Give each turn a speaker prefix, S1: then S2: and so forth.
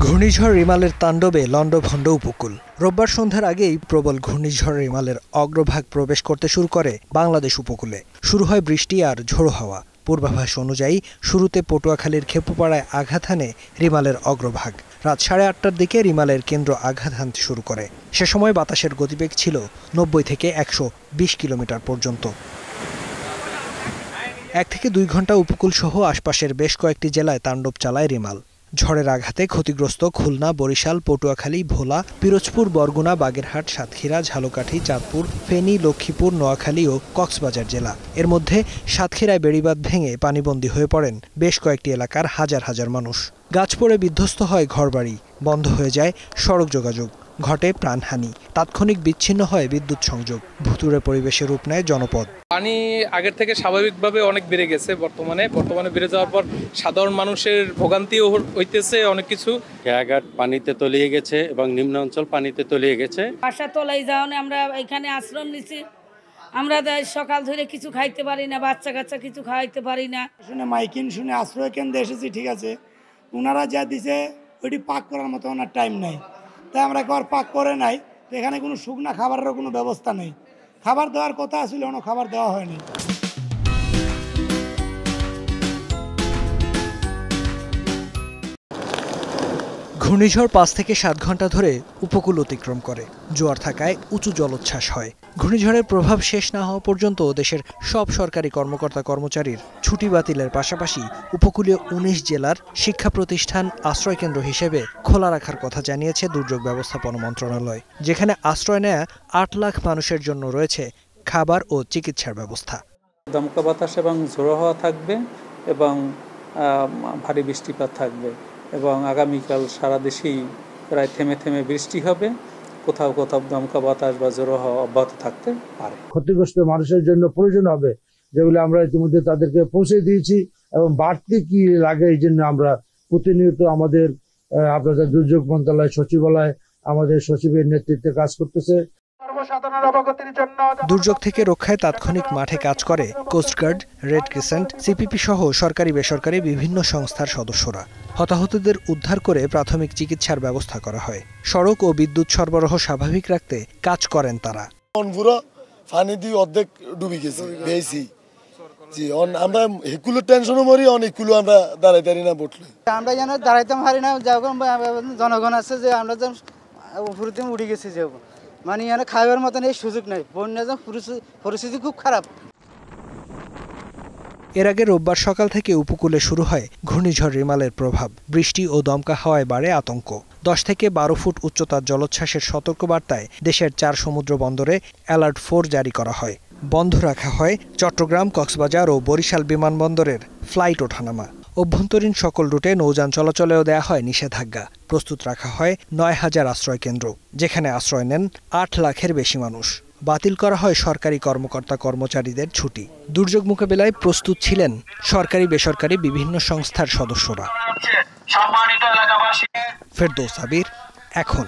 S1: ঘূর্ণিঝড় রিমালের তাণ্ডবে লণ্ডভণ্ড উপকূল। রোববার সন্ধ্যার আগেই প্রবল ঘূর্ণিঝড় রিমালের অগ্রভাগ প্রবেশ করতে শুরু করে বাংলাদেশ উপকূলে। শুরু হয় বৃষ্টি আর ঝোড়ো হাওয়া। পূর্বাভাস অনুযায়ী শুরুতে পটুয়াখালীর খেপুপাড়ায় আঘাত হানে রিমালের অগ্রভাগ। রাত 8:30টার দিকে রিমালের কেন্দ্র আঘাত হানতে শুরু করে। সে সময় বাতাসের গতিবেগ ছিল 90 থেকে 120 কিলোমিটার পর্যন্ত। 1 থেকে 2 ঘন্টা উপকূল সহ আশপাশের বেশ কয়েকটি জেলায় তাণ্ডব চালায় রিমাল। ঝড়ের আঘাতে ক্ষতিগ্রস্ত খুলনা, বরিশাল, পটুয়াখালী, ভোলা, পিরোজপুর, বরগুনা, বাগেরহাট, সাতক্ষীরা, ঝালকাঠি, চাঁদপুর, ফেনী, লক্ষ্মীপুর, নোয়াখালী ও কক্সবাজার জেলা। এর মধ্যে সাতক্ষীরায় বেড়িবাঁধ ভেঙে পানিবন্দী হয়ে পড়েন বেশ কয়েকটি এলাকার হাজার হাজার মানুষ। গাছ পড়ে বিধ্বস্ত হয় ঘরবাড়ি, বন্ধ হয়ে যায় সড়ক যোগাযোগ, ঘটে প্রাণহানি, তাৎক্ষণিক বিচ্ছিন্ন হয় বিদ্যুৎ সংযোগ, ভুতুড়ে পরিবেশে রূপ নেয় জনপদ।
S2: পানি আগের থেকে স্বাভাবিকভাবে অনেক বেড়ে গেছে। বর্তমানে বেড়ে যাওয়ার পর সাধারণ মানুষের ভোগান্তিও হইতেছে অনেক কিছু।
S3: খেয়াঘাট পানিতে তলিয়ে গেছে এবং নিম্ন অঞ্চল পানিতে তলিয়ে গেছে।
S4: বাসা তলাই যাওয়ানে আমরা এখানে আশ্রম নিছি। আমরা সকাল ধরে কিছু খাইতে পারি না, বাচ্চা কাচ্চা কিছু খাইতে পারি না।
S5: শুনে মাইকিন শুনে আশ্রয় কেন্দ্রে এসেছি, ঠিক আছে, ওনারা যা দিছে ওইটি পাক করার মতো ওনার টাইম নাই, তাই আমরা ঘর পাক করে নাই। তো এখানে কোনো শুকনা খাবারেরও কোনো ব্যবস্থা নেই। খাবার দেওয়ার কথা আসলে কোনো খাবার দেওয়া হয়নি।
S1: ঘূর্ণিঝড় 5 থেকে 7 ঘন্টা ধরে উপকূল অতিক্রম করে। জোয়ার থাকায় উঁচু জলোচ্ছ্বাস হয়। ঘূর্ণিঝড়ের প্রভাব শেষ না হওয়া পর্যন্ত দেশের সব সরকারি কর্মকর্তা কর্মচারীর ছুটি বাতিলের পাশাপাশি উপকূলীয় 19 জেলার শিক্ষা প্রতিষ্ঠান আশ্রয়কেন্দ্র হিসেবে খোলা রাখার কথা জানিয়েছে দুর্যোগ ব্যবস্থাপনা মন্ত্রণালয়, যেখানে আশ্রয় নেয়া 8 লাখ মানুষের জন্য রয়েছে খাবার ও চিকিৎসার ব্যবস্থা।
S6: দমকা বাতাস এবং ঝোড়ো হাওয়া থাকবে এবং ভারী বৃষ্টিপাত থাকবে এবং আগামীকাল সারা দেশেই প্রায় থেমে থেমে বৃষ্টি হবে। কোথাও কোথাও দমকা বাতাস বা ঝোড়ো হাওয়া অব্যাহত থাকতে পারে।
S7: ক্ষতিগ্রস্ত মানুষের জন্য প্রয়োজন হবে যেগুলো আমরা ইতিমধ্যে তাদেরকে পৌঁছে দিয়েছি, এবং বাড়তি কি লাগে এই জন্য আমরা প্রতিনিয়ত আমাদের আপনাদের দুর্যোগ মন্ত্রণালয় সচিবালয় আমাদের সচিবের নেতৃত্বে কাজ করতেছে।
S1: দুর্যোগ থেকে রক্ষায় তাৎক্ষণিক মাঠে কাজ করে কোস্টগার্ড, রেড ক্রিসেন্ট, সিপিপি সহ সরকারি বেসরকারি বিভিন্ন সংস্থার সদস্যরা। হতাহতদের উদ্ধার করে প্রাথমিক চিকিৎসার ব্যবস্থা করা হয়। সড়ক ও বিদ্যুৎ সরবরাহ স্বাভাবিক রাখতে কাজ করেন তারা।
S8: পানি দিয়ে অর্ধেক ডুবে গেছে, আমরা এগুলো টেনশনও মরি, অনেকগুলো আমরা দাঁড়াইতে পারি না বটলে।
S9: আমরা যেন দাঁড়াইতে পারি না, যখন জনগণ আছে যে আমরা যেন উপরে উঠে গেছি, যে মানে এখানে খাওয়ার মতন এই সুযোগ নেই। বন্যা পরিস্থিতি খুব খারাপ।
S1: এর আগে রোববার সকাল থেকে উপকূলে শুরু হয় ঘূর্ণিঝড় রিমালের প্রভাব। বৃষ্টি ও দমকা হাওয়ায় বাড়ে আতঙ্ক। 10 থেকে 12 ফুট উচ্চতার জলোচ্ছ্বাসের সতর্কবার্তায় দেশের 4 সমুদ্র বন্দরে অ্যালার্ট 4 জারি করা হয়। বন্ধ রাখা হয় চট্টগ্রাম, কক্সবাজার ও বরিশাল বিমানবন্দরের ফ্লাইট ওঠানামা। অভ্যন্তরীণ সকল রুটে নৌযান চলাচলেও দেয়া হয় নিষেধাজ্ঞা। প্রস্তুত রাখা হয় 9000 আশ্রয় কেন্দ্র, যেখানে আশ্রয় নেন 8 লাখের বেশি মানুষ। বাতিল করা হয় সরকারি কর্মকর্তা কর্মচারীদের ছুটি। দুর্যোগ মোকাবিলায় প্রস্তুত ছিলেন সরকারি বেসরকারি বিভিন্ন সংস্থার সদস্যরা। ফেরদৌস আবির, এখন।